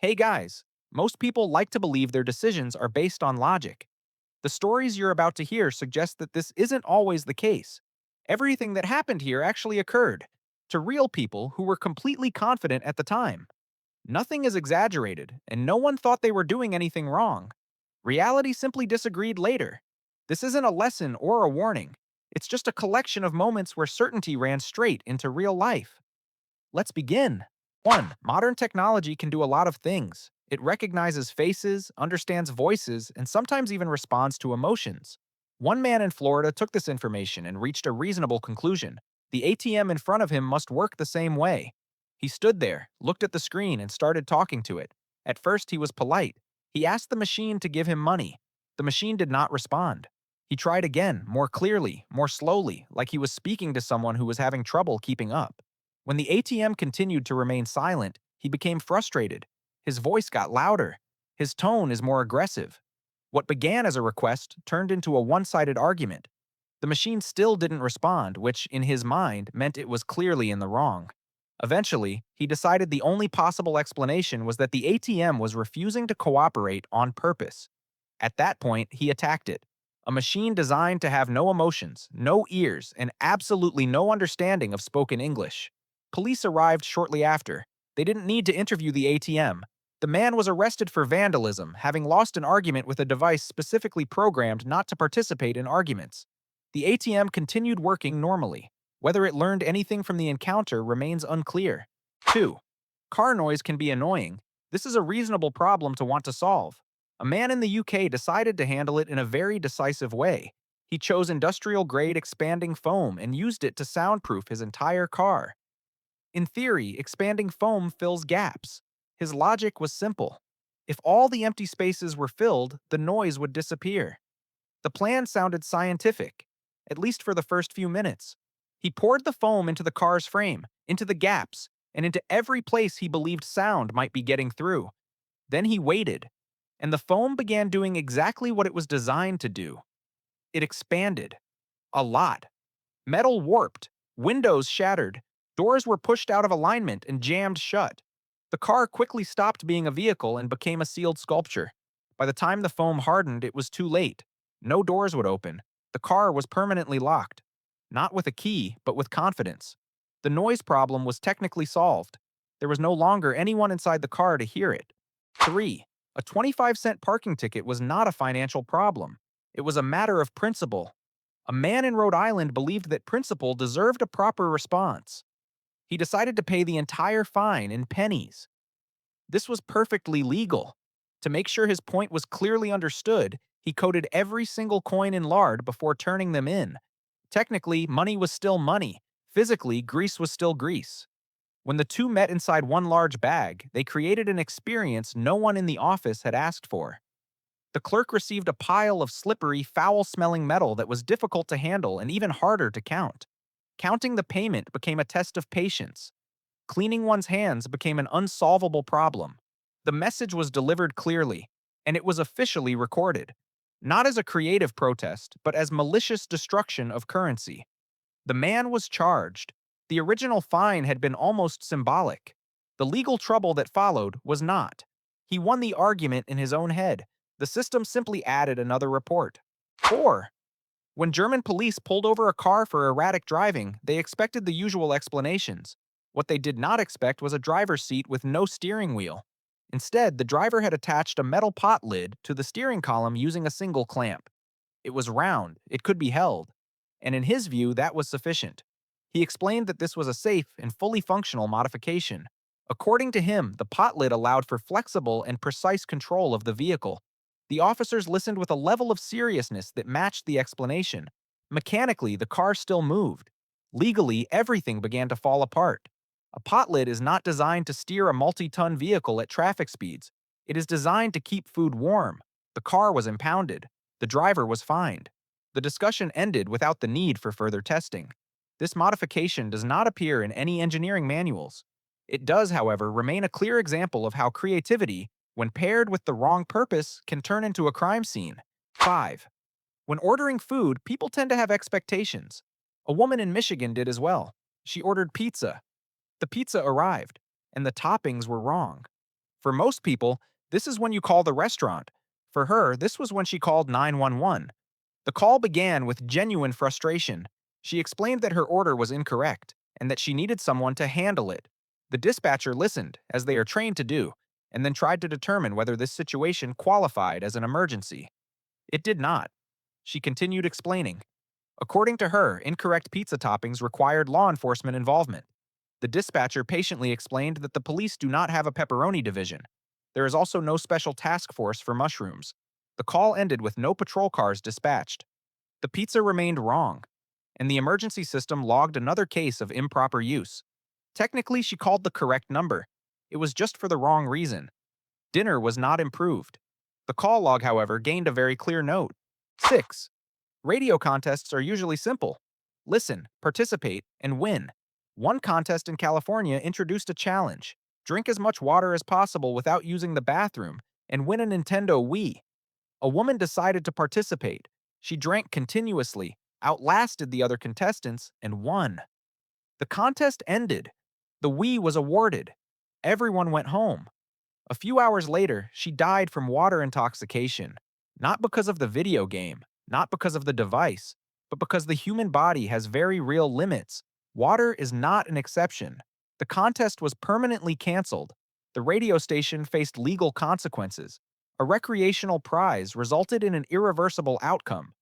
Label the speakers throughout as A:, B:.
A: Hey guys, most people like to believe their decisions are based on logic. The stories you're about to hear suggest that this isn't always the case. Everything that happened here actually occurred to real people who were completely confident at the time. Nothing is exaggerated, and no one thought they were doing anything wrong. Reality simply disagreed later. This isn't a lesson or a warning. It's just a collection of moments where certainty ran straight into real life. Let's begin. 1. Modern technology can do a lot of things. It recognizes faces, understands voices, and sometimes even responds to emotions. One man in Florida took this information and reached a reasonable conclusion. The ATM in front of him must work the same way. He stood there, looked at the screen, and started talking to it. At first, he was polite. He asked the machine to give him money. The machine did not respond. He tried again, more clearly, more slowly, like he was speaking to someone who was having trouble keeping up. When the ATM continued to remain silent, he became frustrated. His voice got louder. His tone is more aggressive. What began as a request turned into a one-sided argument. The machine still didn't respond, which, in his mind, meant it was clearly in the wrong. Eventually, he decided the only possible explanation was that the ATM was refusing to cooperate on purpose. At that point, he attacked it. A machine designed to have no emotions, no ears, and absolutely no understanding of spoken English. Police arrived shortly after. They didn't need to interview the ATM. The man was arrested for vandalism, having lost an argument with a device specifically programmed not to participate in arguments. The ATM continued working normally. Whether it learned anything from the encounter remains unclear. 2. Car noise can be annoying. This is a reasonable problem to want to solve. A man in the UK decided to handle it in a very decisive way. He chose industrial-grade expanding foam and used it to soundproof his entire car. In theory, expanding foam fills gaps. His logic was simple. If all the empty spaces were filled, the noise would disappear. The plan sounded scientific, at least for the first few minutes. He poured the foam into the car's frame, into the gaps, and into every place he believed sound might be getting through. Then he waited, and the foam began doing exactly what it was designed to do. It expanded. A lot. Metal warped, windows shattered, doors were pushed out of alignment and jammed shut. The car quickly stopped being a vehicle and became a sealed sculpture. By the time the foam hardened, it was too late. No doors would open. The car was permanently locked. Not with a key, but with confidence. The noise problem was technically solved. There was no longer anyone inside the car to hear it. 3. A 25-cent parking ticket was not a financial problem. It was a matter of principle. A man in Rhode Island believed that principle deserved a proper response. He decided to pay the entire fine in pennies. This was perfectly legal. To make sure his point was clearly understood, he coated every single coin in lard before turning them in. Technically, money was still money. Physically, grease was still grease. When the two met inside one large bag, they created an experience no one in the office had asked for. The clerk received a pile of slippery, foul-smelling metal that was difficult to handle and even harder to count. Counting the payment became a test of patience. Cleaning one's hands became an unsolvable problem. The message was delivered clearly, and it was officially recorded. Not as a creative protest, but as malicious destruction of currency. The man was charged. The original fine had been almost symbolic. The legal trouble that followed was not. He won the argument in his own head. The system simply added another report. 4. When German police pulled over a car for erratic driving, they expected the usual explanations. What they did not expect was a driver's seat with no steering wheel. Instead, the driver had attached a metal pot lid to the steering column using a single clamp. It was round, it could be held, and in his view, that was sufficient. He explained that this was a safe and fully functional modification. According to him, the pot lid allowed for flexible and precise control of the vehicle. The officers listened with a level of seriousness that matched the explanation. Mechanically, the car still moved. Legally, everything began to fall apart. A pot lid is not designed to steer a multi-ton vehicle at traffic speeds. It is designed to keep food warm. The car was impounded. The driver was fined. The discussion ended without the need for further testing. This modification does not appear in any engineering manuals. It does, however, remain a clear example of how creativity, when paired with the wrong purpose, can turn into a crime scene. 5. When ordering food, people tend to have expectations. A woman in Michigan did as well. She ordered pizza. The pizza arrived, and the toppings were wrong. For most people, this is when you call the restaurant. For her, this was when she called 911. The call began with genuine frustration. She explained that her order was incorrect and that she needed someone to handle it. The dispatcher listened, as they are trained to do, and then tried to determine whether this situation qualified as an emergency. It did not. She continued explaining. According to her, incorrect pizza toppings required law enforcement involvement. The dispatcher patiently explained that the police do not have a pepperoni division. There is also no special task force for mushrooms. The call ended with no patrol cars dispatched. The pizza remained wrong, and the emergency system logged another case of improper use. Technically, she called the correct number. It was just for the wrong reason. Dinner was not improved. The call log, however, gained a very clear note. 6. Radio contests are usually simple. Listen, participate, and win. One contest in California introduced a challenge. Drink as much water as possible without using the bathroom and win a Nintendo Wii. A woman decided to participate. She drank continuously, outlasted the other contestants, and won. The contest ended. The Wii was awarded. Everyone went home. A few hours later, she died from water intoxication. Not because of the video game, not because of the device, but because the human body has very real limits. Water is not an exception. The contest was permanently canceled. The radio station faced legal consequences. A recreational prize resulted in an irreversible outcome.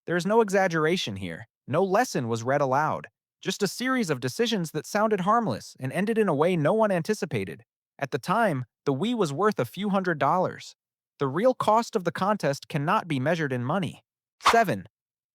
A: There is no exaggeration here. No lesson was read aloud. Just a series of decisions that sounded harmless and ended in a way no one anticipated. At the time, the Wii was worth a few $100s. The real cost of the contest cannot be measured in money. 7.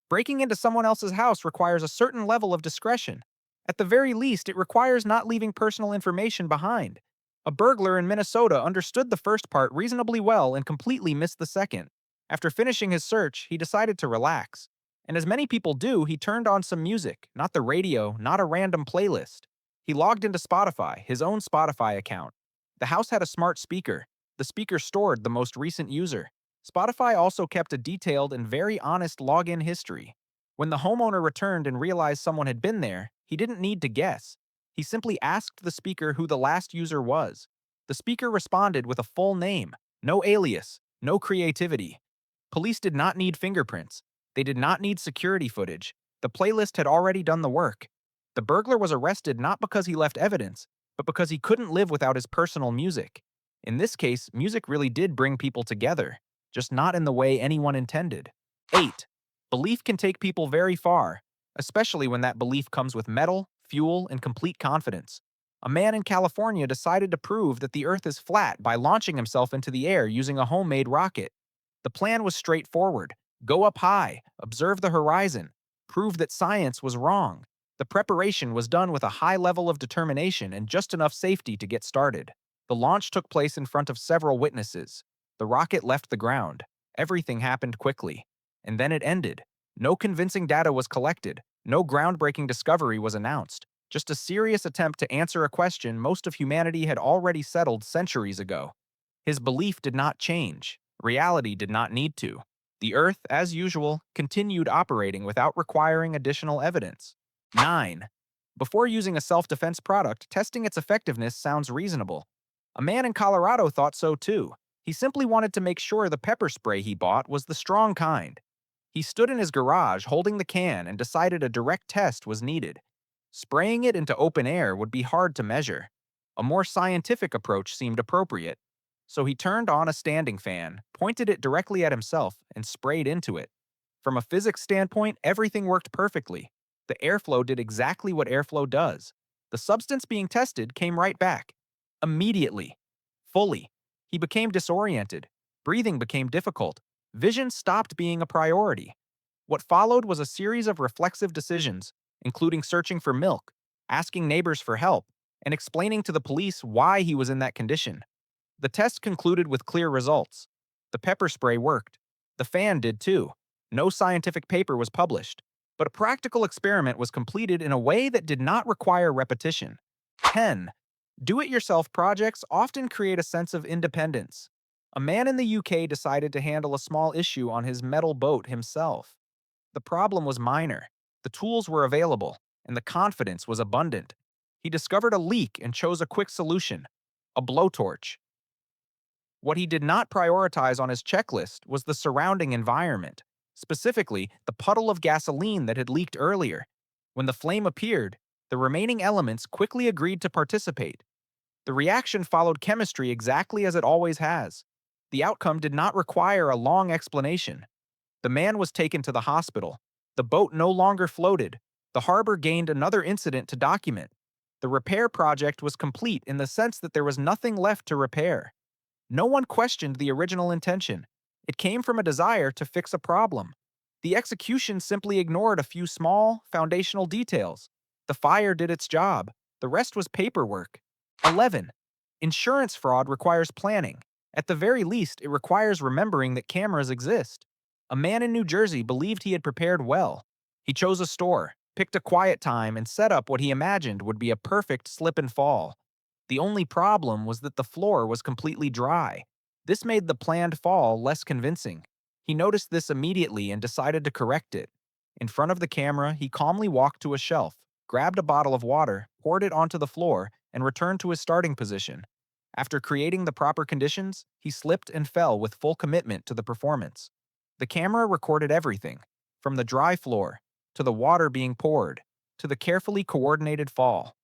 A: Breaking into someone else's house requires a certain level of discretion. At the very least, it requires not leaving personal information behind. A burglar in Minnesota understood the first part reasonably well and completely missed the second. After finishing his search, he decided to relax. And as many people do, he turned on some music, not the radio, not a random playlist. He logged into Spotify, his own Spotify account. The house had a smart speaker. The speaker stored the most recent user. Spotify also kept a detailed and very honest login history. When the homeowner returned and realized someone had been there, he didn't need to guess. He simply asked the speaker who the last user was. The speaker responded with a full name, no alias, no creativity. Police did not need fingerprints. They did not need security footage. The playlist had already done the work. The burglar was arrested not because he left evidence, but because he couldn't live without his personal music. In this case, music really did bring people together, just not in the way anyone intended. 8. Belief can take people very far, especially when that belief comes with metal, fuel, and complete confidence. A man in California decided to prove that the Earth is flat by launching himself into the air using a homemade rocket. The plan was straightforward. Go up high, observe the horizon, prove that science was wrong. The preparation was done with a high level of determination and just enough safety to get started. The launch took place in front of several witnesses. The rocket left the ground. Everything happened quickly. And then it ended. No convincing data was collected. No groundbreaking discovery was announced. Just a serious attempt to answer a question most of humanity had already settled centuries ago. His belief did not change. Reality did not need to. The Earth, as usual, continued operating without requiring additional evidence. 9. Before using a self-defense product, testing its effectiveness sounds reasonable. A man in Colorado thought so too. He simply wanted to make sure the pepper spray he bought was the strong kind. He stood in his garage holding the can and decided a direct test was needed. Spraying it into open air would be hard to measure. A more scientific approach seemed appropriate. So he turned on a standing fan, pointed it directly at himself, and sprayed into it. From a physics standpoint, everything worked perfectly. The airflow did exactly what airflow does. The substance being tested came right back. Immediately. Fully. He became disoriented. Breathing became difficult. Vision stopped being a priority. What followed was a series of reflexive decisions, including searching for milk, asking neighbors for help, and explaining to the police why he was in that condition. The test concluded with clear results. The pepper spray worked. The fan did too. No scientific paper was published, but a practical experiment was completed in a way that did not require repetition. 10. Do-it-yourself projects often create a sense of independence. A man in the UK decided to handle a small issue on his metal boat himself. The problem was minor. The tools were available, and the confidence was abundant. He discovered a leak and chose a quick solution: a blowtorch. What he did not prioritize on his checklist was the surrounding environment, specifically the puddle of gasoline that had leaked earlier. When the flame appeared, the remaining elements quickly agreed to participate. The reaction followed chemistry exactly as it always has. The outcome did not require a long explanation. The man was taken to the hospital. The boat no longer floated. The harbor gained another incident to document. The repair project was complete in the sense that there was nothing left to repair. No one questioned the original intention. It came from a desire to fix a problem. The execution simply ignored a few small, foundational details. The fire did its job. The rest was paperwork. 11. Insurance fraud requires planning. At the very least, it requires remembering that cameras exist. A man in New Jersey believed he had prepared well. He chose a store, picked a quiet time, and set up what he imagined would be a perfect slip and fall. The only problem was that the floor was completely dry. This made the planned fall less convincing. He noticed this immediately and decided to correct it. In front of the camera, he calmly walked to a shelf, grabbed a bottle of water, poured it onto the floor, and returned to his starting position. After creating the proper conditions, he slipped and fell with full commitment to the performance. The camera recorded everything, from the dry floor, to the water being poured, to the carefully coordinated fall.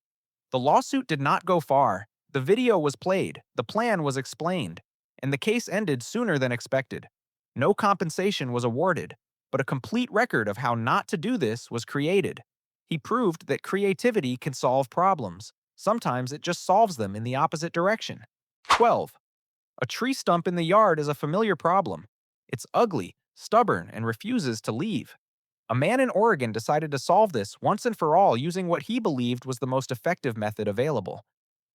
A: The lawsuit did not go far. The video was played, the plan was explained, and the case ended sooner than expected. No compensation was awarded, but a complete record of how not to do this was created. He proved that creativity can solve problems. Sometimes it just solves them in the opposite direction. 12. A tree stump in the yard is a familiar problem. It's ugly, stubborn, and refuses to leave. A man in Oregon decided to solve this once and for all using what he believed was the most effective method available.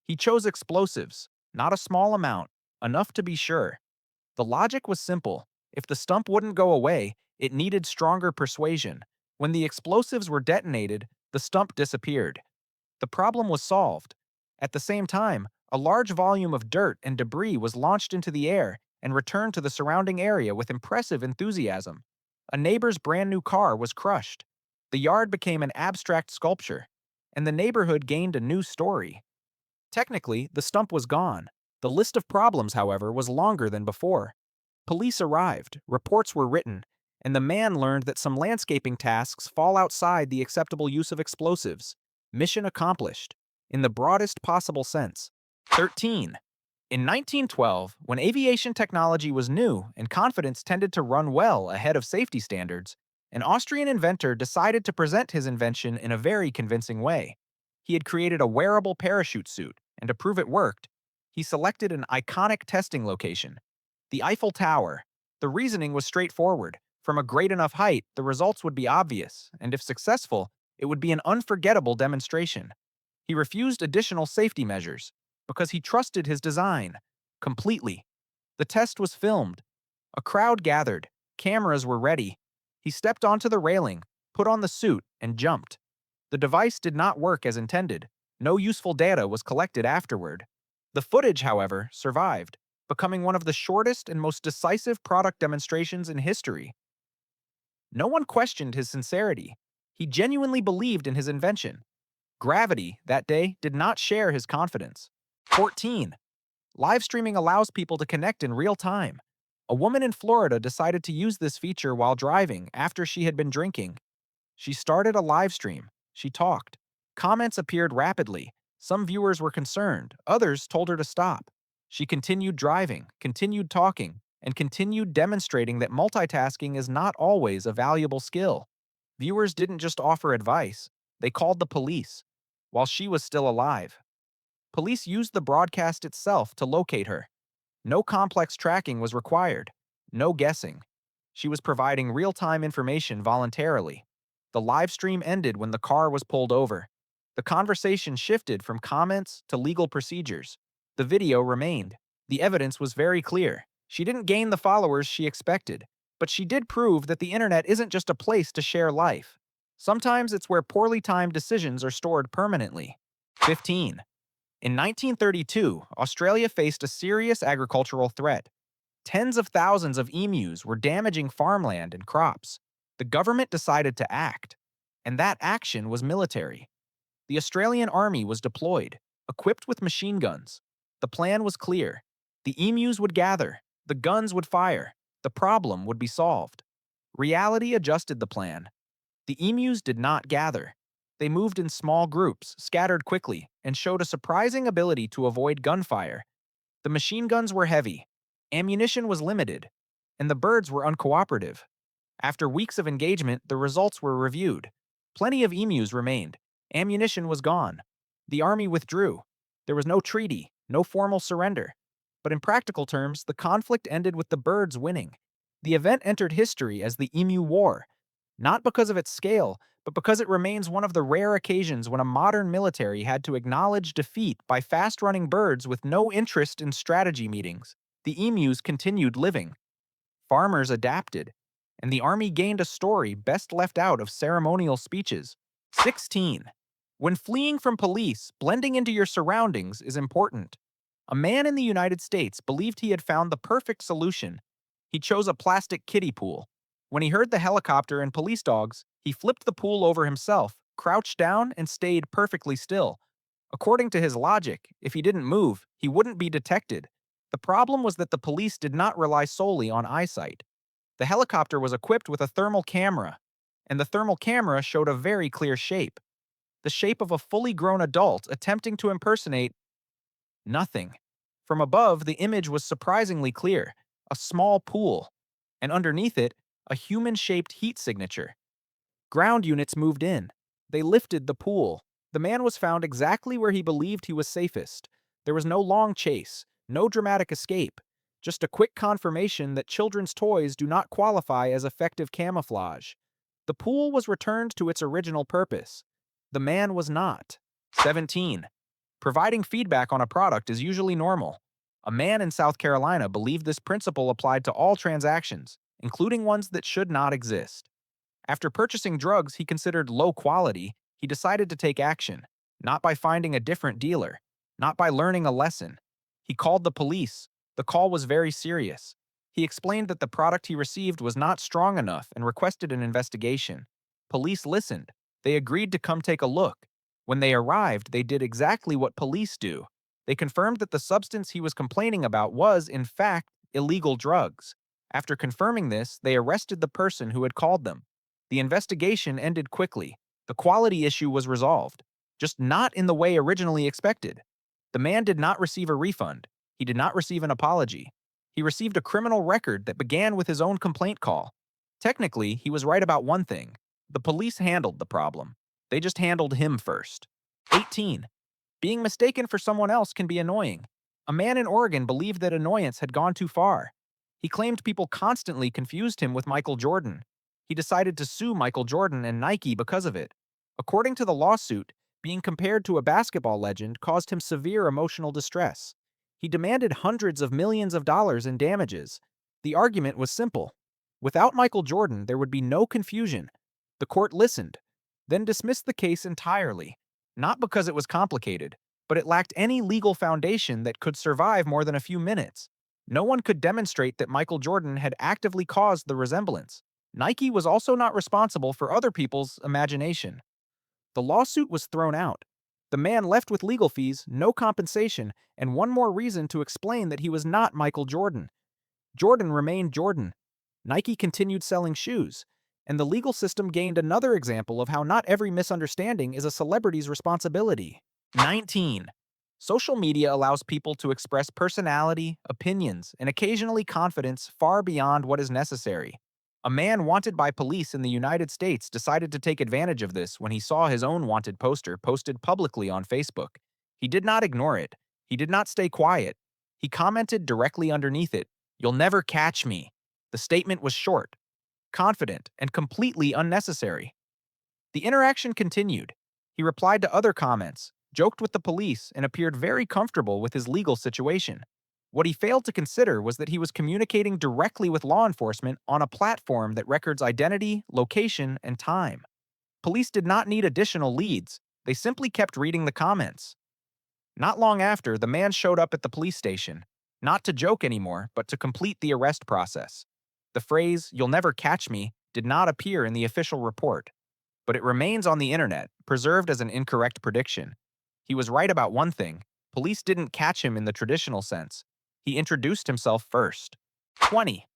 A: He chose explosives, not a small amount, enough to be sure. The logic was simple. If the stump wouldn't go away, it needed stronger persuasion. When the explosives were detonated, the stump disappeared. The problem was solved. At the same time, a large volume of dirt and debris was launched into the air and returned to the surrounding area with impressive enthusiasm. A neighbor's brand new car was crushed. The yard became an abstract sculpture, and the neighborhood gained a new story. Technically, the stump was gone. The list of problems, however, was longer than before. Police arrived, reports were written, and the man learned that some landscaping tasks fall outside the acceptable use of explosives. Mission accomplished, in the broadest possible sense. 13. In 1912, when aviation technology was new and confidence tended to run well ahead of safety standards, an Austrian inventor decided to present his invention in a very convincing way. He had created a wearable parachute suit, and to prove it worked, he selected an iconic testing location, the Eiffel Tower. The reasoning was straightforward. From a great enough height, the results would be obvious, and if successful, it would be an unforgettable demonstration. He refused additional safety measures because he trusted his design completely. The test was filmed. A crowd gathered. Cameras were ready. He stepped onto the railing, put on the suit, and jumped. The device did not work as intended. No useful data was collected afterward. The footage, however, survived, becoming one of the shortest and most decisive product demonstrations in history. No one questioned his sincerity. He genuinely believed in his invention. Gravity, that day, did not share his confidence. 14. Live streaming allows people to connect in real time. A woman in Florida decided to use this feature while driving after she had been drinking. She started a live stream. She talked. Comments appeared rapidly. Some viewers were concerned. Others told her to stop. She continued driving, continued talking, and continued demonstrating that multitasking is not always a valuable skill. Viewers didn't just offer advice. They called the police, while she was still alive. Police used the broadcast itself to locate her. No complex tracking was required. No guessing. She was providing real-time information voluntarily. The live stream ended when the car was pulled over. The conversation shifted from comments to legal procedures. The video remained. The evidence was very clear. She didn't gain the followers she expected, but she did prove that the internet isn't just a place to share life. Sometimes it's where poorly timed decisions are stored permanently. 15. In 1932, Australia faced a serious agricultural threat. Tens of thousands of emus were damaging farmland and crops. The government decided to act, and that action was military. The Australian army was deployed, equipped with machine guns. The plan was clear. The emus would gather, the guns would fire, the problem would be solved. Reality adjusted the plan. The emus did not gather. They moved in small groups, scattered quickly, and showed a surprising ability to avoid gunfire. The machine guns were heavy, ammunition was limited, and the birds were uncooperative. After weeks of engagement, the results were reviewed. Plenty of emus remained. Ammunition was gone. The army withdrew. There was no treaty, no formal surrender. But in practical terms, the conflict ended with the birds winning. The event entered history as the Emu War, not because of its scale, but because it remains one of the rare occasions when a modern military had to acknowledge defeat by fast-running birds with no interest in strategy meetings. The emus continued living. Farmers adapted, and the army gained a story best left out of ceremonial speeches. 16. When fleeing from police, blending into your surroundings is important. A man in the United States believed he had found the perfect solution. He chose a plastic kiddie pool. When he heard the helicopter and police dogs, he flipped the pool over himself, crouched down, and stayed perfectly still. According to his logic, if he didn't move, he wouldn't be detected. The problem was that the police did not rely solely on eyesight. The helicopter was equipped with a thermal camera, and the thermal camera showed a very clear shape. The shape of a fully grown adult attempting to impersonate nothing. From above, the image was surprisingly clear, a small pool, and underneath it, a human-shaped heat signature. Ground units moved in. They lifted the pool. The man was found exactly where he believed he was safest. There was no long chase, no dramatic escape, just a quick confirmation that children's toys do not qualify as effective camouflage. The pool was returned to its original purpose. The man was not. 17. Providing feedback on a product is usually normal. A man in South Carolina believed this principle applied to all transactions, including ones that should not exist. After purchasing drugs he considered low quality, he decided to take action, not by finding a different dealer, not by learning a lesson. He called the police. The call was very serious. He explained that the product he received was not strong enough and requested an investigation. Police listened. They agreed to come take a look. When they arrived, they did exactly what police do. They confirmed that the substance he was complaining about was, in fact, illegal drugs. After confirming this, they arrested the person who had called them. The investigation ended quickly. The quality issue was resolved, just not in the way originally expected. The man did not receive a refund. He did not receive an apology. He received a criminal record that began with his own complaint call. Technically, he was right about one thing. The police handled the problem. They just handled him first. 18. Being mistaken for someone else can be annoying. A man in Oregon believed that annoyance had gone too far. He claimed people constantly confused him with Michael Jordan. He decided to sue Michael Jordan and Nike because of it. According to the lawsuit, being compared to a basketball legend caused him severe emotional distress. He demanded hundreds of millions of dollars in damages. The argument was simple. Without Michael Jordan, there would be no confusion. The court listened, then dismissed the case entirely, not because it was complicated, but it lacked any legal foundation that could survive more than a few minutes. No one could demonstrate that Michael Jordan had actively caused the resemblance. Nike was also not responsible for other people's imagination. The lawsuit was thrown out. The man left with legal fees, no compensation, and one more reason to explain that he was not Michael Jordan. Jordan remained Jordan. Nike continued selling shoes, and the legal system gained another example of how not every misunderstanding is a celebrity's responsibility. 19. Social media allows people to express personality, opinions, and occasionally confidence far beyond what is necessary. A man wanted by police in the United States decided to take advantage of this when he saw his own wanted poster posted publicly on Facebook. He did not ignore it. He did not stay quiet. He commented directly underneath it, "You'll never catch me." The statement was short, confident, and completely unnecessary. The interaction continued. He replied to other comments, joked with the police, and appeared very comfortable with his legal situation. What he failed to consider was that he was communicating directly with law enforcement on a platform that records identity, location, and time. Police did not need additional leads. They simply kept reading the comments. Not long after, the man showed up at the police station, not to joke anymore, but to complete the arrest process. The phrase, "You'll never catch me," did not appear in the official report, but it remains on the internet, preserved as an incorrect prediction. He was right about one thing. Police didn't catch him in the traditional sense. He introduced himself first. 20.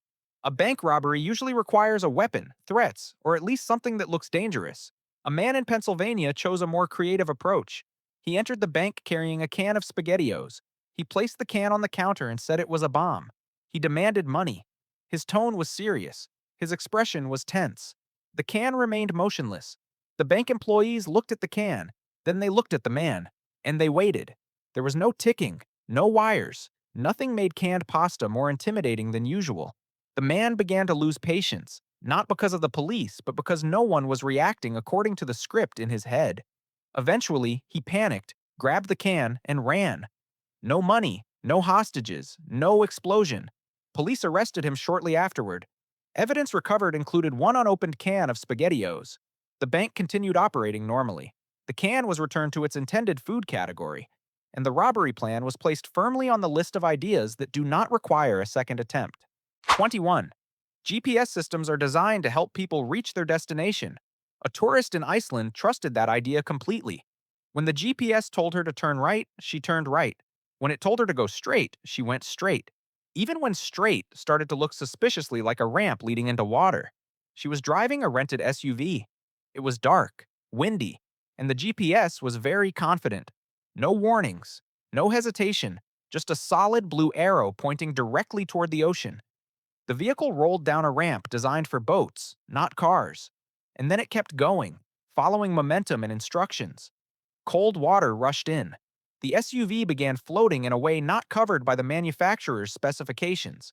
A: A bank robbery usually requires a weapon, threats, or at least something that looks dangerous. A man in Pennsylvania chose a more creative approach. He entered the bank carrying a can of SpaghettiOs. He placed the can on the counter and said it was a bomb. He demanded money. His tone was serious. His expression was tense. The can remained motionless. The bank employees looked at the can, then they looked at the man, and they waited. There was no ticking, no wires. Nothing made canned pasta more intimidating than usual. The man began to lose patience, not because of the police, but because no one was reacting according to the script in his head. Eventually, he panicked, grabbed the can, and ran. No money, no hostages, no explosion. Police arrested him shortly afterward. Evidence recovered included one unopened can of SpaghettiOs. The bank continued operating normally. The can was returned to its intended food category, and the robbery plan was placed firmly on the list of ideas that do not require a second attempt. 21. GPS systems are designed to help people reach their destination. A tourist in Iceland trusted that idea completely. When the GPS told her to turn right, she turned right. When it told her to go straight, she went straight. Even when straight started to look suspiciously like a ramp leading into water. She was driving a rented SUV. It was dark, windy, and the GPS was very confident. No warnings, no hesitation, just a solid blue arrow pointing directly toward the ocean. The vehicle rolled down a ramp designed for boats, not cars. And then it kept going, following momentum and instructions. Cold water rushed in. The SUV began floating in a way not covered by the manufacturer's specifications.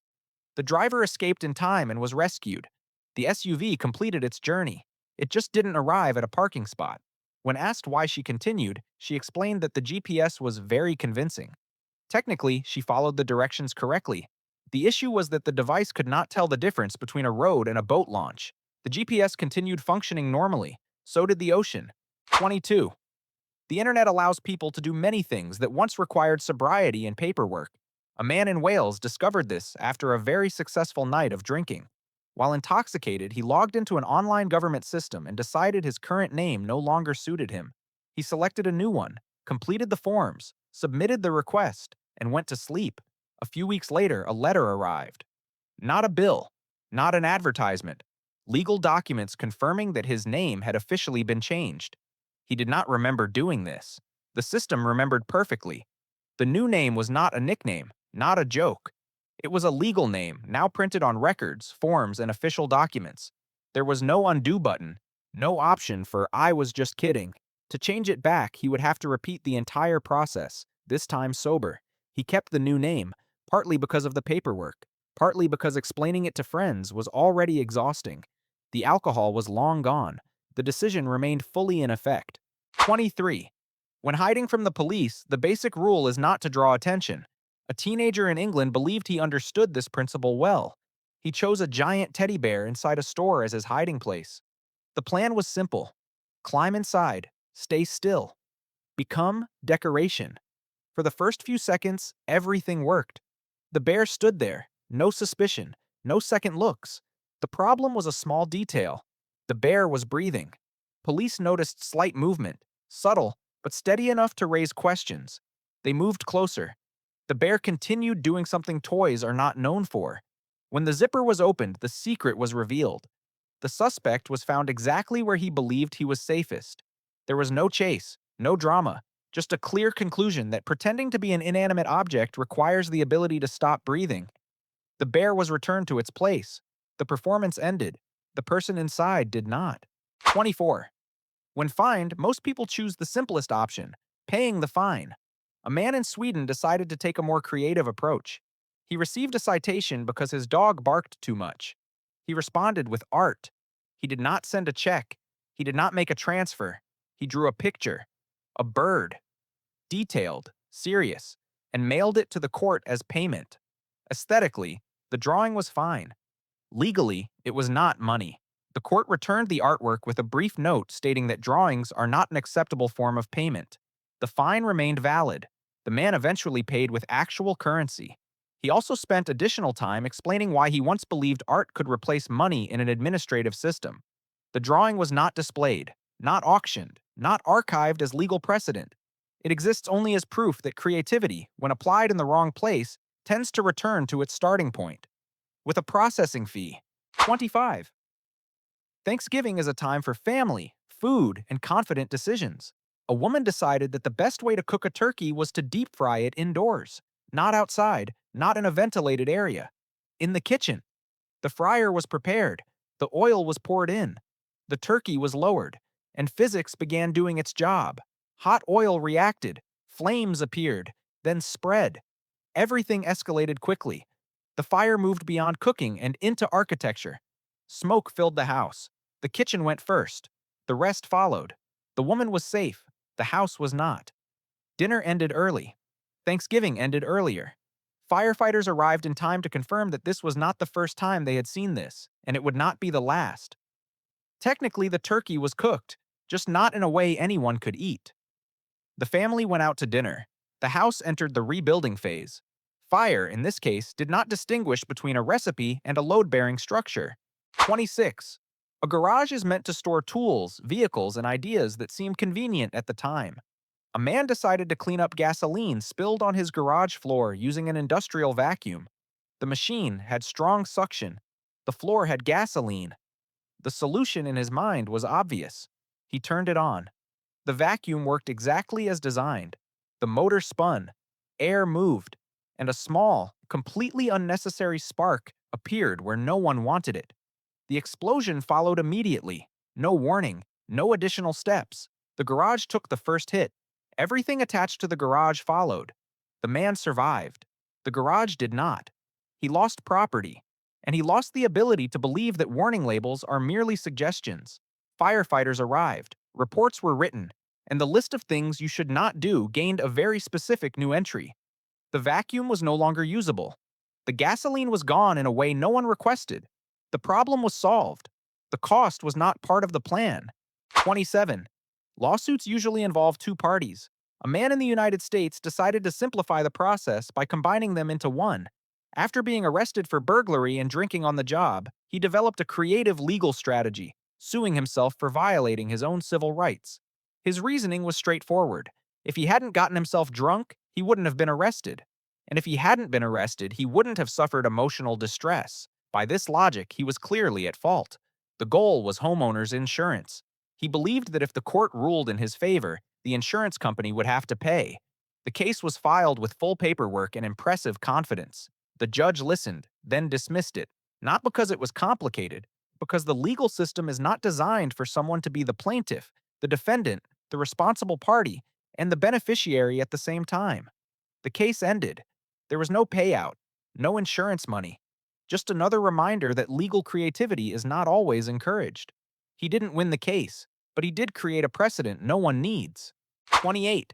A: The driver escaped in time and was rescued. The SUV completed its journey. It just didn't arrive at a parking spot. When asked why she continued, she explained that the GPS was very convincing. Technically, she followed the directions correctly. The issue was that the device could not tell the difference between a road and a boat launch. The GPS continued functioning normally. So did the ocean. 22. The internet allows people to do many things that once required sobriety and paperwork. A man in Wales discovered this after a very successful night of drinking. While intoxicated, he logged into an online government system and decided his current name no longer suited him. He selected a new one, completed the forms, submitted the request, and went to sleep. A few weeks later, a letter arrived. Not a bill, not an advertisement. Legal documents confirming that his name had officially been changed. He did not remember doing this. The system remembered perfectly. The new name was not a nickname, not a joke. It was a legal name, now printed on records, forms, and official documents. There was no undo button, no option for "I was just kidding." To change it back, he would have to repeat the entire process, this time sober. He kept the new name, partly because of the paperwork, partly because explaining it to friends was already exhausting. The alcohol was long gone. The decision remained fully in effect. 23. When hiding from the police, the basic rule is not to draw attention. A teenager in England believed he understood this principle well. He chose a giant teddy bear inside a store as his hiding place. The plan was simple. Climb inside, stay still, become decoration. For the first few seconds, everything worked. The bear stood there, no suspicion, no second looks. The problem was a small detail. The bear was breathing. Police noticed slight movement, subtle, but steady enough to raise questions. They moved closer. The bear continued doing something toys are not known for. When the zipper was opened, the secret was revealed. The suspect was found exactly where he believed he was safest. There was no chase, no drama, just a clear conclusion that pretending to be an inanimate object requires the ability to stop breathing. The bear was returned to its place. The performance ended. The person inside did not. 24. When fined, most people choose the simplest option, paying the fine. A man in Sweden decided to take a more creative approach. He received a citation because his dog barked too much. He responded with art. He did not send a check. He did not make a transfer. He drew a picture, a bird, detailed, serious, and mailed it to the court as payment. Aesthetically, the drawing was fine. Legally, it was not money. The court returned the artwork with a brief note stating that drawings are not an acceptable form of payment. The fine remained valid. The man eventually paid with actual currency. He also spent additional time explaining why he once believed art could replace money in an administrative system. The drawing was not displayed, not auctioned, not archived as legal precedent. It exists only as proof that creativity, when applied in the wrong place, tends to return to its starting point, with a processing fee. 25. Thanksgiving is a time for family, food, and confident decisions. A woman decided that the best way to cook a turkey was to deep fry it indoors, not outside, not in a ventilated area. In the kitchen, the fryer was prepared, the oil was poured in, the turkey was lowered, and physics began doing its job. Hot oil reacted, flames appeared, then spread. Everything escalated quickly. The fire moved beyond cooking and into architecture. Smoke filled the house. The kitchen went first. The rest followed. The woman was safe. The house was not. Dinner ended early. Thanksgiving ended earlier. Firefighters arrived in time to confirm that this was not the first time they had seen this, and it would not be the last. Technically, the turkey was cooked, just not in a way anyone could eat. The family went out to dinner. The house entered the rebuilding phase. Fire, in this case, did not distinguish between a recipe and a load-bearing structure. 26. A garage is meant to store tools, vehicles, and ideas that seem convenient at the time. A man decided to clean up gasoline spilled on his garage floor using an industrial vacuum. The machine had strong suction. The floor had gasoline. The solution in his mind was obvious. He turned it on. The vacuum worked exactly as designed. The motor spun, air moved, and a small, completely unnecessary spark appeared where no one wanted it. The explosion followed immediately. No warning, no additional steps. The garage took the first hit. Everything attached to the garage followed. The man survived. The garage did not. He lost property, and he lost the ability to believe that warning labels are merely suggestions. Firefighters arrived, reports were written, and the list of things you should not do gained a very specific new entry. The vacuum was no longer usable. The gasoline was gone in a way no one requested. The problem was solved. The cost was not part of the plan. 27. Lawsuits usually involve two parties. A man in the United States decided to simplify the process by combining them into one. After being arrested for burglary and drinking on the job, he developed a creative legal strategy, suing himself for violating his own civil rights. His reasoning was straightforward. If he hadn't gotten himself drunk, he wouldn't have been arrested. And if he hadn't been arrested, he wouldn't have suffered emotional distress. By this logic, he was clearly at fault. The goal was homeowners' insurance. He believed that if the court ruled in his favor, the insurance company would have to pay. The case was filed with full paperwork and impressive confidence. The judge listened, then dismissed it, not because it was complicated, because the legal system is not designed for someone to be the plaintiff, the defendant, the responsible party, and the beneficiary at the same time. The case ended. There was no payout, no insurance money, just another reminder that legal creativity is not always encouraged. He didn't win the case, but he did create a precedent no one needs. 28.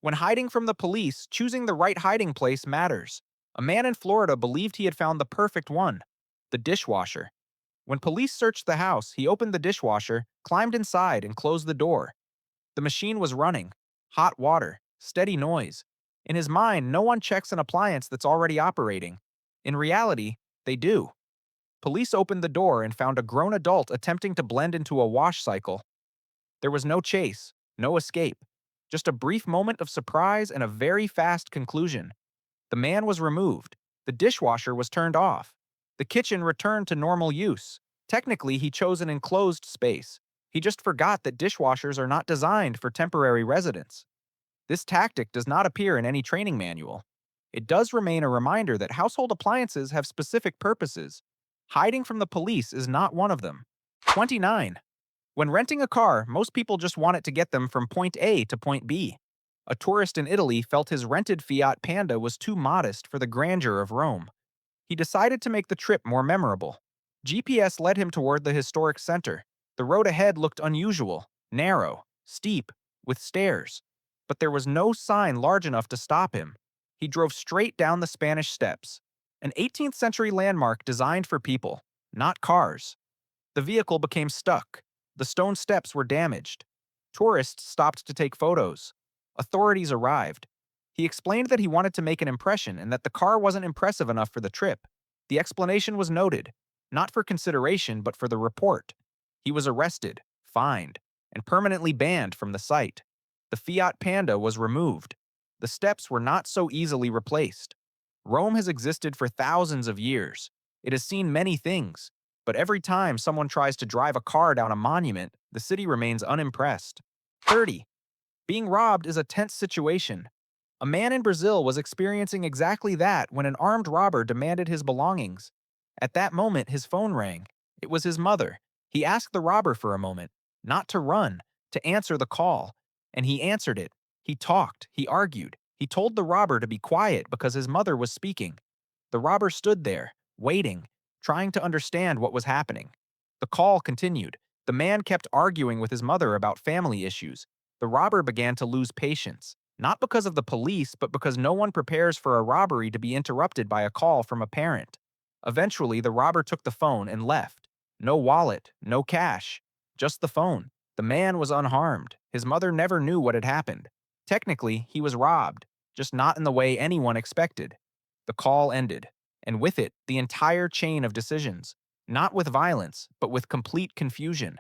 A: When hiding from the police, choosing the right hiding place matters. A man in Florida believed he had found the perfect one, the dishwasher. When police searched the house, he opened the dishwasher, climbed inside, and closed the door. The machine was running. Hot water, steady noise. In his mind, no one checks an appliance that's already operating. In reality, they do. Police opened the door and found a grown adult attempting to blend into a wash cycle. There was no chase, no escape, just a brief moment of surprise and a very fast conclusion. The man was removed. The dishwasher was turned off. The kitchen returned to normal use. Technically, he chose an enclosed space. He just forgot that dishwashers are not designed for temporary residence. This tactic does not appear in any training manual. It does remain a reminder that household appliances have specific purposes. Hiding from the police is not one of them. 29. When renting a car, most people just want it to get them from point A to point B. A tourist in Italy felt his rented Fiat Panda was too modest for the grandeur of Rome. He decided to make the trip more memorable. GPS led him toward the historic center. The road ahead looked unusual, narrow, steep, with stairs. But there was no sign large enough to stop him. He drove straight down the Spanish Steps, an 18th century landmark designed for people, not cars. The vehicle became stuck. The stone steps were damaged. Tourists stopped to take photos. Authorities arrived. He explained that he wanted to make an impression and that the car wasn't impressive enough for the trip. The explanation was noted, not for consideration but for the report. He was arrested, fined, and permanently banned from the site. The Fiat Panda was removed. The steps were not so easily replaced. Rome has existed for thousands of years. It has seen many things, but every time someone tries to drive a car down a monument, the city remains unimpressed. 30. Being robbed is a tense situation. A man in Brazil was experiencing exactly that when an armed robber demanded his belongings. At that moment, his phone rang. It was his mother. He asked the robber for a moment, not to run, to answer the call. And he answered it. He talked. He argued. He told the robber to be quiet because his mother was speaking. The robber stood there, waiting, trying to understand what was happening. The call continued. The man kept arguing with his mother about family issues. The robber began to lose patience, not because of the police, but because no one prepares for a robbery to be interrupted by a call from a parent. Eventually, the robber took the phone and left. No wallet, no cash, just the phone. The man was unharmed. His mother never knew what had happened. Technically, he was robbed, just not in the way anyone expected. The call ended, and with it, the entire chain of decisions, not with violence, but with complete confusion.